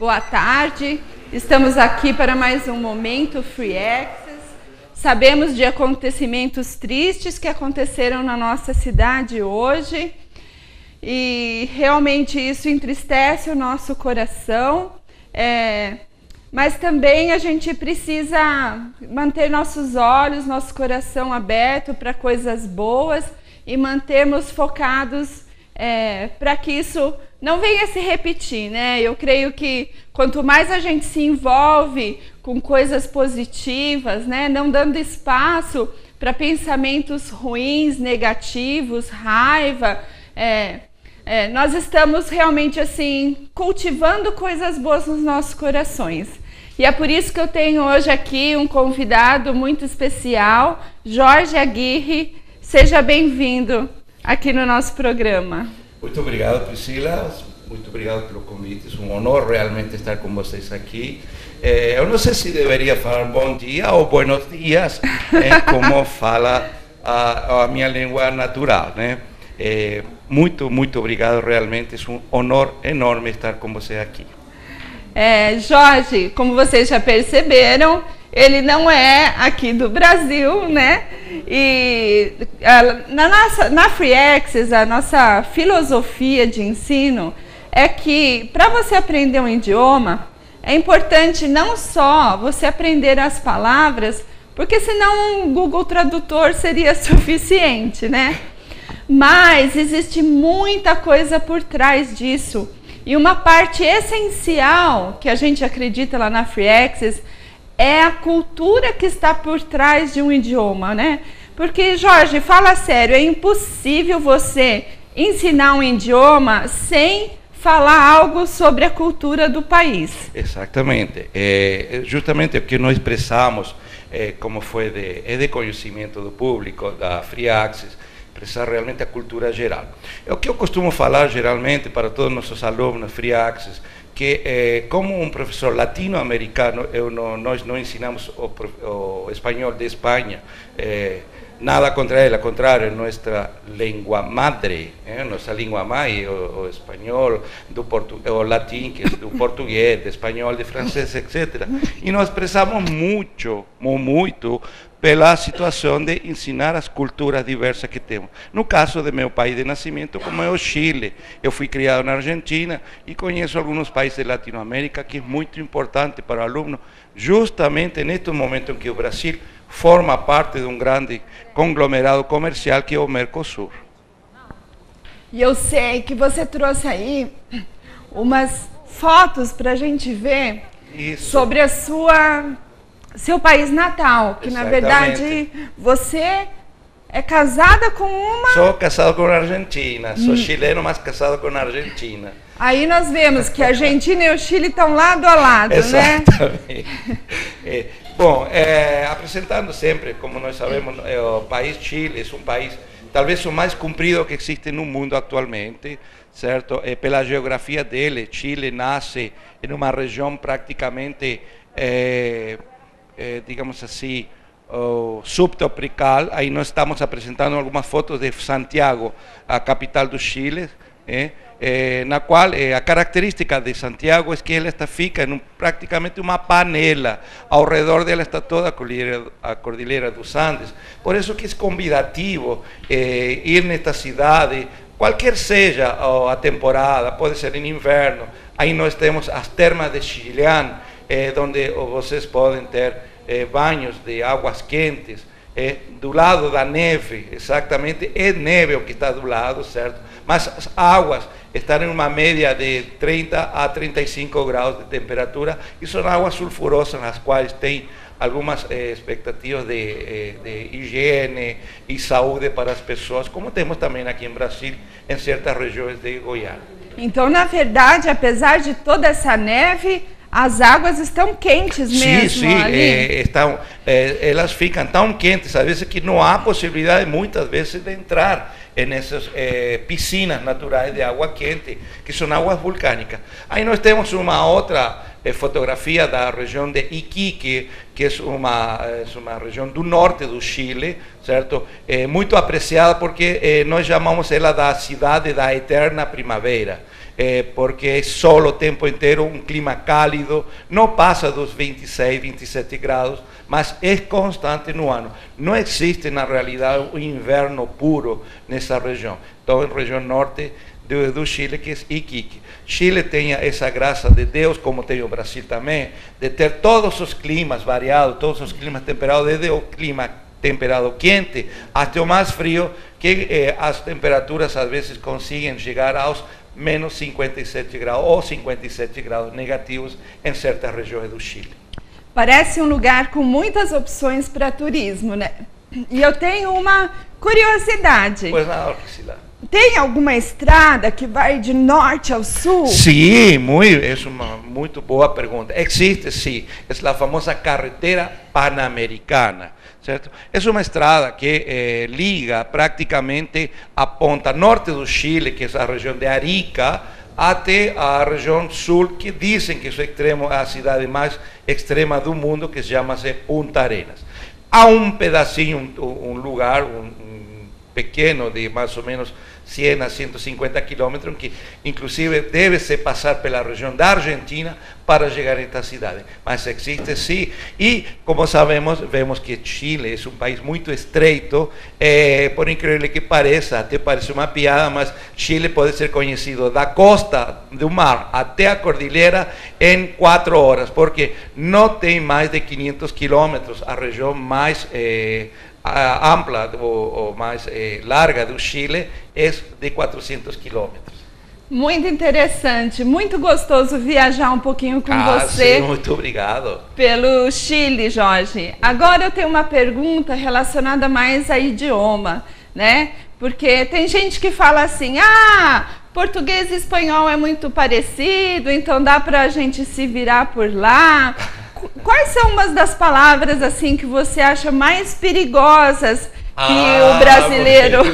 Boa tarde, estamos aqui para mais um Momento Free Access. Sabemos de acontecimentos tristes que aconteceram na nossa cidade hoje e realmente isso entristece o nosso coração, mas também a gente precisa manter nossos olhos, nosso coração aberto para coisas boas e mantermos focados para que isso não venha se repetir, né? Eu creio que quanto mais a gente se envolve com coisas positivas, né, não dando espaço para pensamentos ruins, negativos, raiva, nós estamos realmente assim cultivando coisas boas nos nossos corações. E é por isso que eu tenho hoje aqui um convidado muito especial, Jorge Aguirre. Seja bem-vindo aqui no nosso programa. Muito obrigado, Priscila. Muito obrigado pelo convite. É um honor realmente estar com vocês aqui. Eu não sei se deveria falar bom dia ou buenos dias, como fala a minha língua natural, né? Muito obrigado, realmente. É um honor enorme estar com você aqui. Jorge, como vocês já perceberam, ele não é aqui do Brasil, né? E na Free Access, a nossa filosofia de ensino é que para você aprender um idioma, é importante não só você aprender as palavras, porque senão um Google Tradutor seria suficiente, né? Mas existe muita coisa por trás disso. E uma parte essencial que a gente acredita lá na Free Access é a cultura que está por trás de um idioma, né? Porque, Jorge, fala sério, é impossível você ensinar um idioma sem falar algo sobre a cultura do país. Exatamente. Justamente o que nós expressamos, como foi de conhecimento do público, da Free Access, expressar realmente a cultura geral. É o que eu costumo falar geralmente para todos os nossos alunos Free Access, que como um professor latino-americano, nós não ensinamos o espanhol de Espanha, nada contra ele, ao contrário, é nossa língua madre, nossa língua mãe, o espanhol, o latim, que é do português, do espanhol, de francês, etc. E nós expressamos muito pela situação de ensinar as culturas diversas que temos. No caso de meu país de nascimento, como é o Chile, eu fui criado na Argentina e conheço alguns países de Latinoamérica, que é muito importante para o aluno, justamente neste momento em que o Brasil forma parte de um grande conglomerado comercial que é o Mercosul. E eu sei que você trouxe aí umas fotos para a gente ver sobre a seu país natal, que na verdade você é casada com uma... Sou casado com a Argentina, sou chileno, mas casado com a Argentina. Aí nós vemos que a Argentina e o Chile estão lado a lado, exatamente, né? Bom, apresentando sempre, como nós sabemos, o país Chile é um país talvez o mais comprido que existe no mundo atualmente, certo? Pela geografia dele, Chile nasce em uma região praticamente, digamos assim, subtropical. Aí nós estamos apresentando algumas fotos de Santiago, a capital do Chile, na qual a característica de Santiago é que ela fica em praticamente uma panela, ao redor dela está toda a Cordilheira dos Andes, por isso que é convidativo ir nesta cidade, qualquer seja a temporada, pode ser em inverno. Aí nós temos as termas de Chillán, onde vocês podem ter banhos de águas quentes, do lado da neve, exatamente, é neve o que está do lado, certo? Mas as águas estão em uma média de 30 a 35 graus de temperatura e são águas sulfurosas, nas quais tem algumas expectativas de higiene e saúde para as pessoas, como temos também aqui em Brasil, em certas regiões de Goiás. Então, na verdade, apesar de toda essa neve, as águas estão quentes mesmo. Sim, elas ficam tão quentes, às vezes, que não há possibilidade, muitas vezes, de entrar nessas piscinas naturais de água quente, que são águas vulcânicas. Aí nós temos uma outra fotografia da região de Iquique, que é uma região do norte do Chile, certo? Muito apreciada porque nós chamamos ela da cidade da eterna primavera. porque é sol o tempo inteiro, um clima cálido, não passa dos 26, 27 graus, mas é constante no ano. Não existe, na realidade, um inverno puro nessa região. Então, na região norte do Chile, que é Iquique. Chile tem essa graça de Deus, como tem o Brasil também, de ter todos os climas variados, todos os climas temperados, desde o clima temperado quente até o mais frio, que as temperaturas às vezes conseguem chegar aos menos 57 graus ou 57 graus negativos em certas regiões do Chile. Parece um lugar com muitas opções para turismo, né? E eu tenho uma curiosidade. Pois não, Priscila. Tem alguma estrada que vai de norte ao sul? Sim, é uma muito boa pergunta. Existe, sim. É a famosa carretera panamericana, certo? É uma estrada que liga praticamente a ponta norte do Chile, que é a região de Arica, até a região sul, que dizem que é extremo, a cidade mais extrema do mundo, que se chama Punta Arenas. Há um pedacinho, um lugar, pequeno, de mais ou menos 100 a 150 quilômetros, que inclusive deve-se passar pela região da Argentina para chegar a esta cidade. Mas existe sim, e como sabemos, vemos que Chile é um país muito estreito, por incrível que pareça, até parece uma piada, mas Chile pode ser conhecido da costa do mar até a cordilheira em 4 horas, porque não tem mais de 500 quilômetros, a região mais ampla ou mais larga do Chile é de 400 quilômetros. Muito interessante, muito gostoso viajar um pouquinho com você. Sim, muito obrigado. Pelo Chile, Jorge. Agora eu tenho uma pergunta relacionada mais a idioma, né? Porque tem gente que fala assim, português e espanhol é muito parecido, então dá pra gente se virar por lá. Quais são umas das palavras assim que você acha mais perigosas que o brasileiro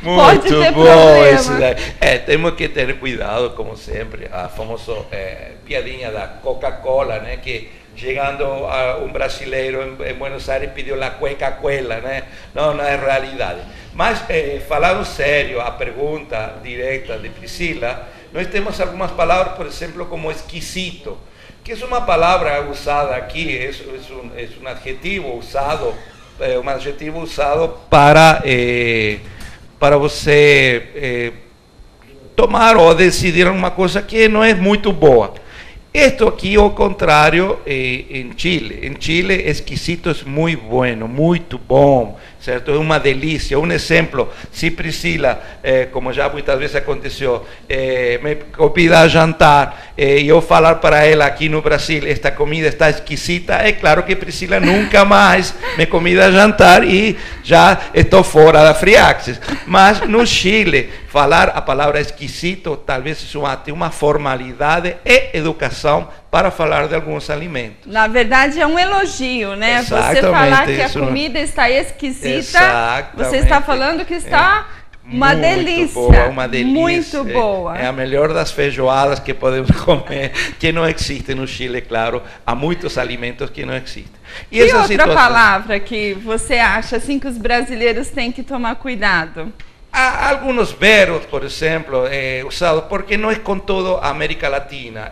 pode ter problema? Temos que ter cuidado, como sempre, a famosa piadinha da Coca-Cola, né, que chegando a um brasileiro em Buenos Aires pediu a cueca-cuela, né? Não é realidade. Mas, falando sério, a pergunta direta de Priscila, nós temos algumas palavras, por exemplo, como esquisito, que é uma palavra usada aqui, é um adjetivo usado, para você tomar ou decidir uma coisa que não é muito boa. Esto aqui, ao contrário, em Chile. Em Chile, esquisito é muito bueno, muito bom, certo? É uma delícia. Um exemplo, se Priscila, como já muitas vezes aconteceu, me convida a jantar e eu falar para ela aqui no Brasil, esta comida está esquisita, é claro que Priscila nunca mais me convida a jantar e já estou fora da Free Access. Mas no Chile, falar a palavra esquisito talvez é uma formalidade e educação para falar de alguns alimentos. Na verdade é um elogio, né? Exatamente, você falar que a comida está esquisita, exatamente, você está falando que está uma delícia. Boa, uma delícia. Muito boa. É a melhor das feijoadas que podemos comer, que não existe no Chile, claro. Há muitos alimentos que não existem. E outra palavra que você acha assim que os brasileiros têm que tomar cuidado? Há alguns verbos, por exemplo, usados, porque não é com toda a América Latina.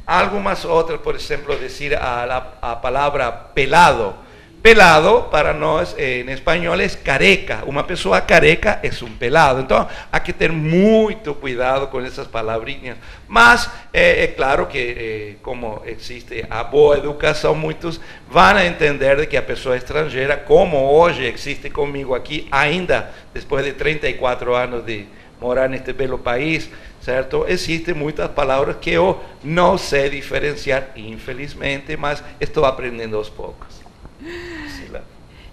Algumas outras, por exemplo, dizer a palavra pelado. Pelado, para nós, em espanhol, é careca. Uma pessoa careca é um pelado. Então, há que ter muito cuidado com essas palavrinhas. Mas, é claro que, como existe a boa educação, muitos vão entender de que a pessoa estrangeira, como hoje existe comigo aqui, ainda depois de 34 anos de morar neste belo país, certo? Existem muitas palavras que eu não sei diferenciar, infelizmente, mas estou aprendendo aos poucos.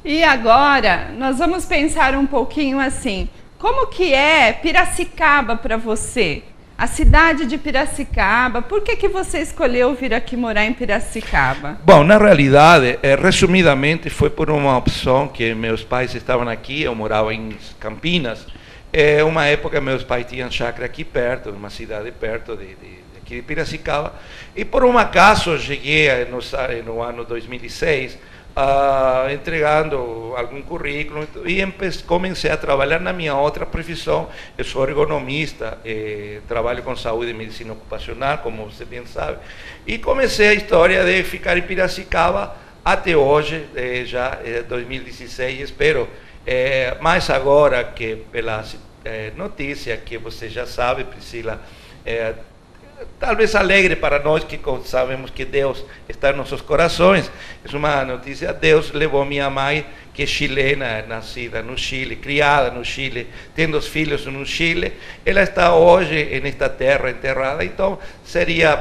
E agora, nós vamos pensar um pouquinho assim, como que é Piracicaba para você? A cidade de Piracicaba, por que você escolheu vir aqui morar em Piracicaba? Bom, na realidade, resumidamente, foi por uma opção que meus pais estavam aqui, eu morava em Campinas. Uma época meus pais tinham chácara aqui perto, uma cidade perto aqui de Piracicaba, e por um acaso cheguei no ano 2006, entregando algum currículo e comecei a trabalhar na minha outra profissão. Eu sou ergonomista, trabalho com saúde e medicina ocupacional, como você bem sabe, e comecei a história de ficar em Piracicaba até hoje, já 2016, espero, mais agora que pela notícia que você já sabe, Priscila, talvez alegre para nós que sabemos que Deus está em nossos corações. É uma notícia: Deus levou minha mãe, que é chilena, nascida no Chile, criada no Chile, tendo os filhos no Chile. Ela está hoje nesta terra enterrada. Então será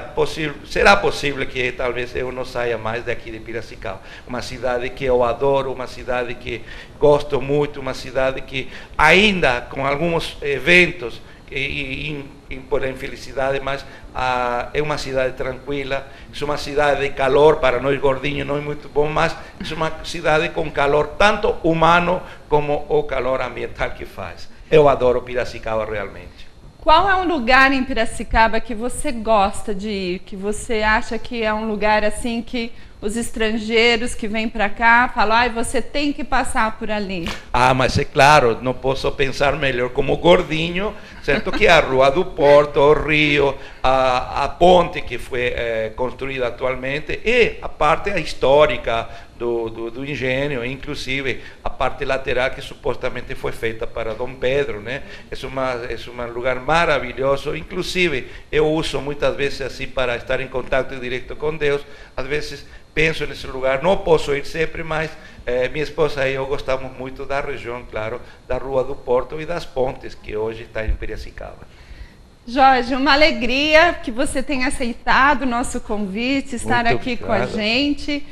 possível que talvez eu não saia mais daqui de Piracicaba, uma cidade que eu adoro, uma cidade que gosto muito, uma cidade que ainda com alguns eventos por infelicidade, mas é uma cidade tranquila, é uma cidade de calor. Para nós gordinhos não é muito bom, mas é uma cidade com calor, tanto humano como o calor ambiental que faz. Eu adoro Piracicaba realmente. Qual é um lugar em Piracicaba que você gosta de ir, que você acha que é um lugar assim que os estrangeiros que vêm para cá falam: você tem que passar por ali? Mas é claro, não posso pensar melhor como gordinho, certo, que a Rua do Porto, o rio, a ponte que foi construída atualmente, e a parte histórica do engenho, inclusive a parte lateral que supostamente foi feita para Dom Pedro, né? É um lugar maravilhoso. Inclusive eu uso muitas vezes assim para estar em contato direto com Deus. Às vezes penso nesse lugar, não posso ir sempre, mas minha esposa e eu gostamos muito da região, claro, da Rua do Porto e das pontes que hoje está em Piracicaba. Jorge, uma alegria que você tenha aceitado o nosso convite, estar muito aqui obrigado com a gente.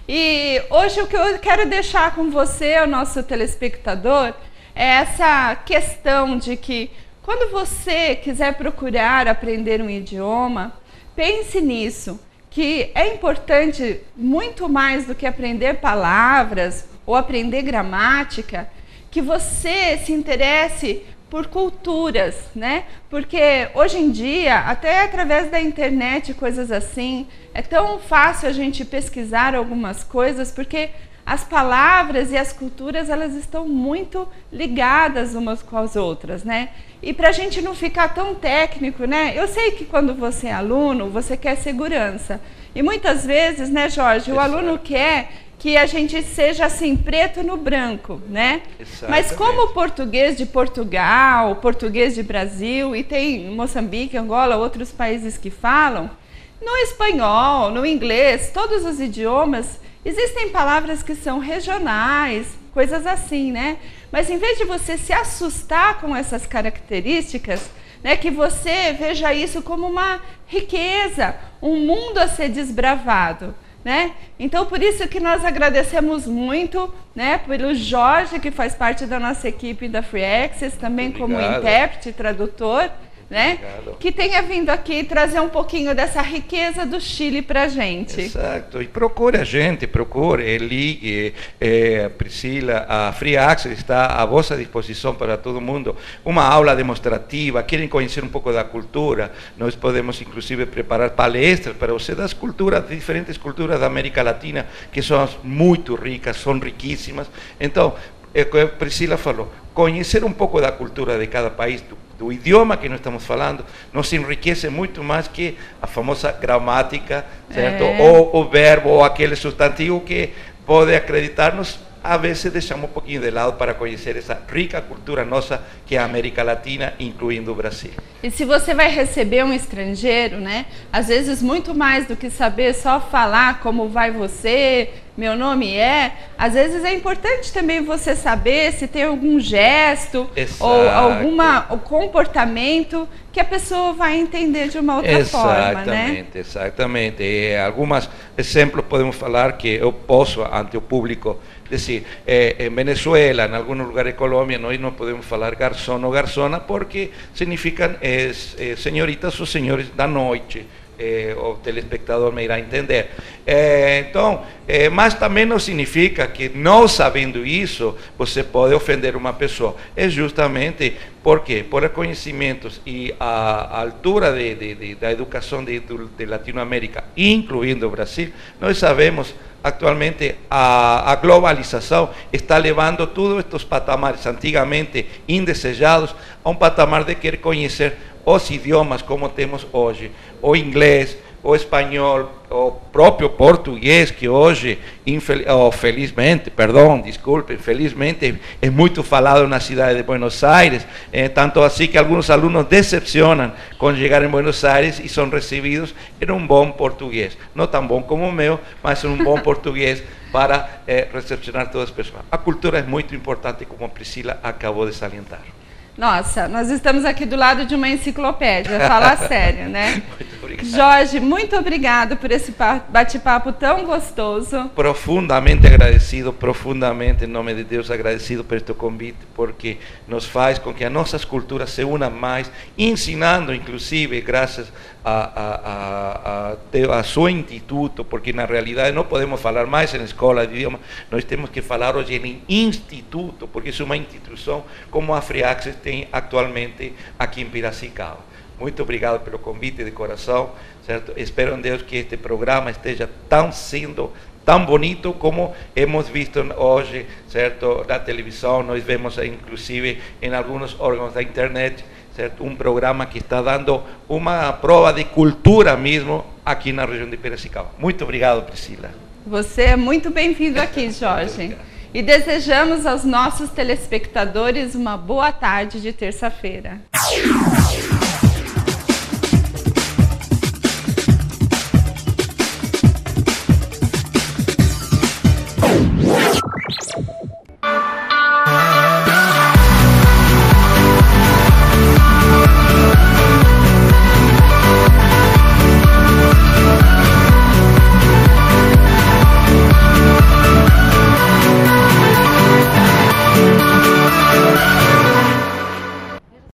E hoje o que eu quero deixar com você, o nosso telespectador, é essa questão de que quando você quiser procurar aprender um idioma, pense nisso, que é importante muito mais do que aprender palavras ou aprender gramática, que você se interesse por culturas, né? Porque hoje em dia, até através da internet, coisas assim, é tão fácil a gente pesquisar algumas coisas, porque as palavras e as culturas, elas estão muito ligadas umas com as outras, né? E para a gente não ficar tão técnico, né? Eu sei que quando você é aluno, você quer segurança. E muitas vezes, né, Jorge, o aluno quer que a gente seja assim, preto no branco, né? Mas como o português de Portugal, o português de Brasil, e tem Moçambique, Angola, outros países que falam, no espanhol, no inglês, todos os idiomas, existem palavras que são regionais, coisas assim, né? Mas em vez de você se assustar com essas características, né, que você veja isso como uma riqueza, um mundo a ser desbravado. Né? Então, por isso que nós agradecemos muito, né, pelo Jorge, que faz parte da nossa equipe da Free Access, também como intérprete, tradutor, né, que tenha vindo aqui trazer um pouquinho dessa riqueza do Chile para a gente. Exato, e procure a gente, ligue, Priscila, a Free Access está à vossa disposição para todo mundo. Uma aula demonstrativa, querem conhecer um pouco da cultura, nós podemos inclusive preparar palestras para você das culturas, diferentes culturas da América Latina, que são muito ricas, são riquíssimas. Então, a Priscila falou, conhecer um pouco da cultura de cada país, do idioma que nós estamos falando, nos enriquece muito mais que a famosa gramática, certo? Ou o verbo, ou aquele substantivo que pode acreditar-nos. Às vezes deixamos um pouquinho de lado para conhecer essa rica cultura nossa que é a América Latina, incluindo o Brasil. E se você vai receber um estrangeiro, né? Às vezes muito mais do que saber só falar como vai você, meu nome é, às vezes é importante também você saber se tem algum gesto ou algum comportamento que a pessoa vai entender de uma outra forma, né? Exatamente. Alguns exemplos podemos falar que eu posso, ante o público, dizer, em Venezuela, em alguns lugares de Colômbia, nós não podemos falar garçom ou garçona porque significam senhoritas ou senhores da noite. O telespectador me irá entender. Então, mas também não significa que, não sabendo isso, você pode ofender uma pessoa. É justamente porque, por conhecimentos e a altura da educação de Latinoamérica, incluindo o Brasil, nós sabemos Actualmente a globalização está levando todos estes patamares antigamente indesejados a um patamar de querer conhecer os idiomas como temos hoje, o inglês, o espanhol, o próprio português, que hoje, felizmente, é muito falado na cidade de Buenos Aires, tanto assim que alguns alunos decepcionam quando chegar em Buenos Aires e são recebidos em um bom português, não tão bom como o meu, mas um bom português para recepcionar todas as pessoas. A cultura é muito importante, como a Priscila acabou de salientar. Nossa, nós estamos aqui do lado de uma enciclopédia, fala sério, né? Muito obrigado. Jorge, muito obrigado por esse bate-papo tão gostoso. Profundamente agradecido, profundamente, em nome de Deus, agradecido por este convite, porque nos faz com que as nossas culturas se unam mais, ensinando, inclusive, graças a seu instituto, porque na realidade não podemos falar mais em escola de idioma, nós temos que falar hoje em instituto, porque é uma instituição como a Free Access tem atualmente aqui em Piracicaba. Muito obrigado pelo convite de coração, certo? Espero em Deus que este programa esteja sendo tão bonito como hemos visto hoje, certo? Na televisão, nós vemos inclusive em alguns órgãos da internet, certo? Um programa que está dando uma prova de cultura mesmo aqui na região de Piracicaba. Muito obrigado, Priscila. Você é muito bem-vindo aqui, Jorge. E desejamos aos nossos telespectadores uma boa tarde de terça-feira.